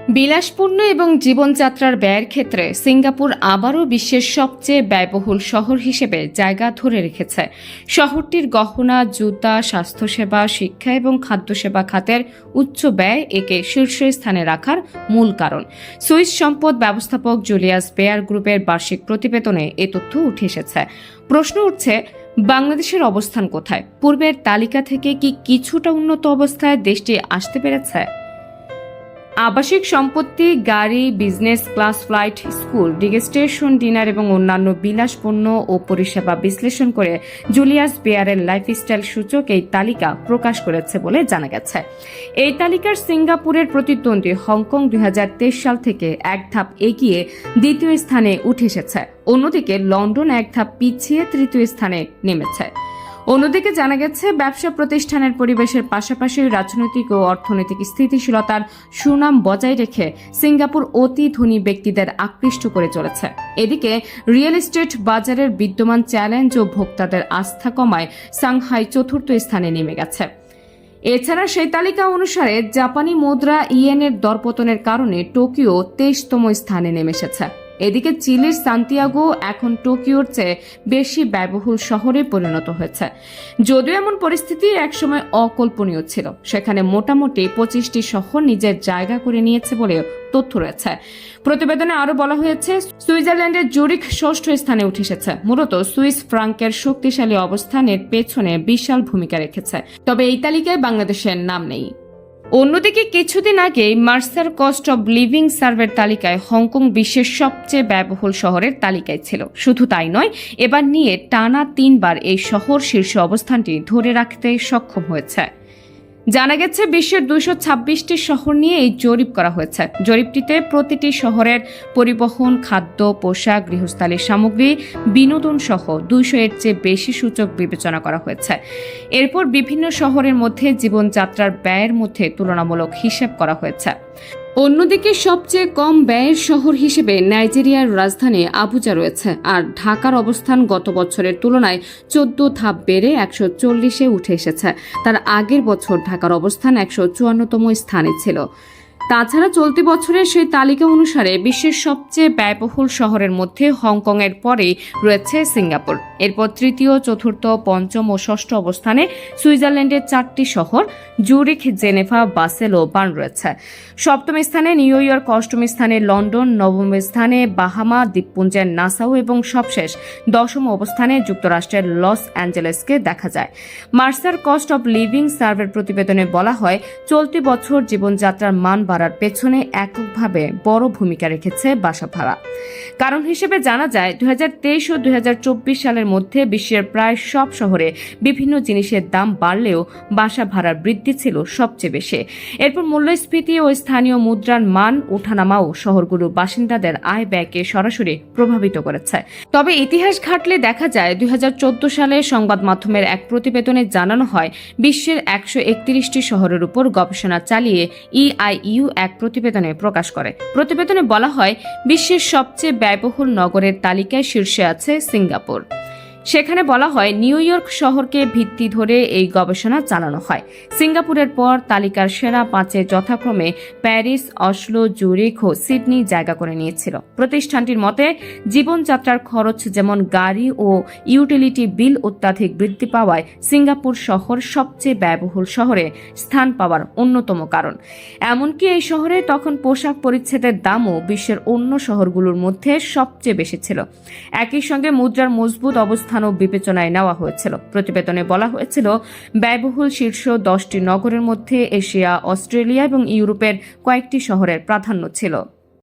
বিলাসপূর্ণ এবং জীবনযাত্রার ব্যয়ের ক্ষেত্রে সিঙ্গাপুর আবারও বিশ্বের সবচেয়ে ব্যয়বহুল শহর হিসেবে জায়গা ধরে রেখেছে। শহরটির গহনা, জুতা, স্বাস্থ্যসেবা, শিক্ষা এবং খাদ্যসেবা খাতের উচ্চ ব্যয় একে শীর্ষস্থানে রাখার মূল কারণ। সুইস সম্পদ ব্যবস্থাপক জুলিয়াস বেয়ার গ্রুপের বার্ষিক প্রতিবেদনে এ তথ্য উঠে এসেছে। প্রশ্ন উঠছে, বাংলাদেশের অবস্থান কোথায়? পূর্বের তালিকা থেকে কি কিছুটা উন্নত অবস্থায় দেশটি আসতে পেরেছে? আবাসিক সম্পত্তি, গাড়ি, business class flight, school, destination, dinner এবং অন্যান্য বিলাসপণ্য ও পরিষেবা বিশ্লেষণ করে জুলিয়াস বেয়ারের লাইফস্টাইল সূচক এই তালিকা প্রকাশ করেছে বলে জানা গেছে। এই তালিকার সিঙ্গাপুরের প্রতিদ্বন্দ্বী হংকং 2023 সাল থেকে এক ধাপ এগিয়ে দ্বিতীয় স্থানে উঠে এসেছে। অন্যদিকে লন্ডন এক ধাপ পিছিয়ে তৃতীয় স্থানে নেমেছে। অন্যদিকে জানা গেছে, ব্যবসা প্রতিষ্ঠানের পরিবেশের পাশাপাশি রাজনৈতিক ও অর্থনৈতিক স্থিতিশীলতার সুনাম বজায় রেখে সিঙ্গাপুর অতি ধনী ব্যক্তিদের আকৃষ্ট করে চলেছে। এদিকে রিয়েল এস্টেট বাজারের বিদ্যমান চ্যালেঞ্জ ও ভোক্তাদের আস্থা কমায় সাংহাই চতুর্থ স্থানে নেমে গেছে। এছাড়া সেই তালিকা অনুসারে জাপানি মুদ্রা ইয়েনের দরপতনের কারণে টোকিও 23তম স্থানে নেমে এসেছে। এদিকে চিলির সান্তিয়াগো এখন টোকিওর চেয়ে বেশি ব্যয়বহুল শহরে পরিণত হয়েছে। যদিও এমন পরিস্থিতি একসময় অকল্পনীয় ছিল, সেখানে মোটামুটি 25টি শহর নিজের জায়গা করে নিয়েছে বলে তথ্য রয়েছে। প্রতিবেদনে আরও বলা হয়েছে, সুইজারল্যান্ডের জুরিখ ষষ্ঠ স্থানে উঠে এসেছে। মূলত সুইস ফ্রাঙ্কের শক্তিশালী অবস্থানের পেছনে বিশাল ভূমিকা রেখেছে। তবে এই তালিকায় বাংলাদেশের নাম নেই। অন্যদিকে কিছুদিন আগেই মার্সার কস্ট অব লিভিং সার্ভের তালিকায় হংকং বিশ্বের সবচেয়ে ব্যয়বহুল শহরের তালিকায় ছিল। শুধু তাই নয়, এবার নিয়ে টানা 3বার এই শহর শীর্ষ অবস্থানটি ধরে রাখতে সক্ষম হয়েছে। জানা গেছে, বিশ্বের 226টি শহর নিয়ে এই জরিপ করা হয়েছে। জরিপটিতে প্রতিটি শহরের পরিবহন, খাদ্য, পোশাক, গৃহস্থালী সামগ্রী, বিনোদন সহ 200 এর চেয়ে বেশি সূচক বিবেচনা করা হয়েছে। এরপর বিভিন্ন শহরের মধ্যে জীবনযাত্রার ব্যয়ের মধ্যে তুলনামূলক হিসাব করা হয়েছে। অন্যদিকে সবচেয়ে কম ব্যয়ের শহর হিসেবে নাইজেরিয়ার রাজধানী আবুজা রয়েছে, আর ঢাকার অবস্থান গত বছরের তুলনায় 14 ধাপ বেড়ে 140-এ উঠে এসেছে। তার আগের বছর ঢাকার অবস্থান 154তম স্থানে ছিল। তাছাড়া চলতি বছরের সেই তালিকা অনুসারে বিশ্বের সবচেয়ে ব্যয়বহুল শহরের মধ্যে হংকং এর পরেই রয়েছে সিঙ্গাপুর। এরপর তৃতীয়, চতুর্থ, পঞ্চম ও ষষ্ঠ অবস্থানে সুইজারল্যান্ডের 4টি শহর জুরিখ, জেনেভা, বাসেল ও বার্ন রয়েছে। সপ্তম স্থানে নিউ ইয়র্ক, অষ্টম স্থানে লন্ডন, নবম স্থানে বাহামা দ্বীপপুঞ্জের নাসাউ এবং সবশেষ 10ম অবস্থানে যুক্তরাষ্ট্রের লস অ্যাঞ্জেলেসকে দেখা যায়। মার্সার কস্ট অব লিভিং সার্ভের প্রতিবেদনে বলা হয়, চলতি বছর জীবনযাত্রার মান বাড়ার পেছনে এককভাবে বড় ভূমিকা রেখেছে বাসা ভাড়া। কারণ হিসেবে জানা যায়, 2023 ও 2024 সালের মধ্যে বিশ্বের প্রায় সব শহরে বিভিন্ন জিনিসের দাম বাড়লেও বাসা ভাড়ার বৃদ্ধি ছিল সবচেয়ে বেশি। এরপর মূল্যস্ফীতি ও স্থানীয় মুদ্রার মান ওঠানামাও শহরগুলোর বাসিন্দাদের আয় ব্যয়কে সরাসরি প্রভাবিত করেছে। তবে ইতিহাস ঘাটলে দেখা যায়, 2014 সালে সংবাদ মাধ্যমের এক প্রতিবেদনে জানানো হয়, বিশ্বের 131টি শহরের উপর গবেষণা চালিয়ে EIU এক প্রতিবেদনে প্রকাশ করে। প্রতিবেদনে বলা হয়, বিশ্বের সবচেয়ে ব্যয়বহুল নগরের তালিকায় শীর্ষে আছে সিঙ্গাপুর। সেখানে বলা হয়, নিউ ইয়র্ক শহরকে ভিত্তি ধরে এই গবেষণা চালানো হয়। সিঙ্গাপুরের পর তালিকার সেরা 5-এ যথাক্রমে প্যারিস, অসলো, জুরিখ ও সিডনি জায়গা করে নিয়েছিল। প্রতিষ্ঠানটির মতে, জীবনযাত্রার খরচ যেমন গাড়ি ও ইউটিলিটি বিল অত্যাধিক বৃদ্ধি পাওয়ায় সিঙ্গাপুর শহর সবচেয়ে ব্যয়বহুল শহরে স্থান পাওয়ার অন্যতম কারণ। এমনকি এই শহরে তখন পোশাক পরিচ্ছেদের দামও বিশ্বের অন্য শহরগুলোর মধ্যে সবচেয়ে বেশি ছিল। একই সঙ্গে মুদ্রার মজবুত অবস্থান বিবেচনায় নেওয়া হয়েছিল। প্রতিবেদনে বলা হয়েছিল, ব্যয়বহুল শীর্ষ 10টি নগরের মধ্যে এশিয়া, অস্ট্রেলিয়া এবং ইউরোপের কয়েকটি শহরের প্রাধান্য ছিল।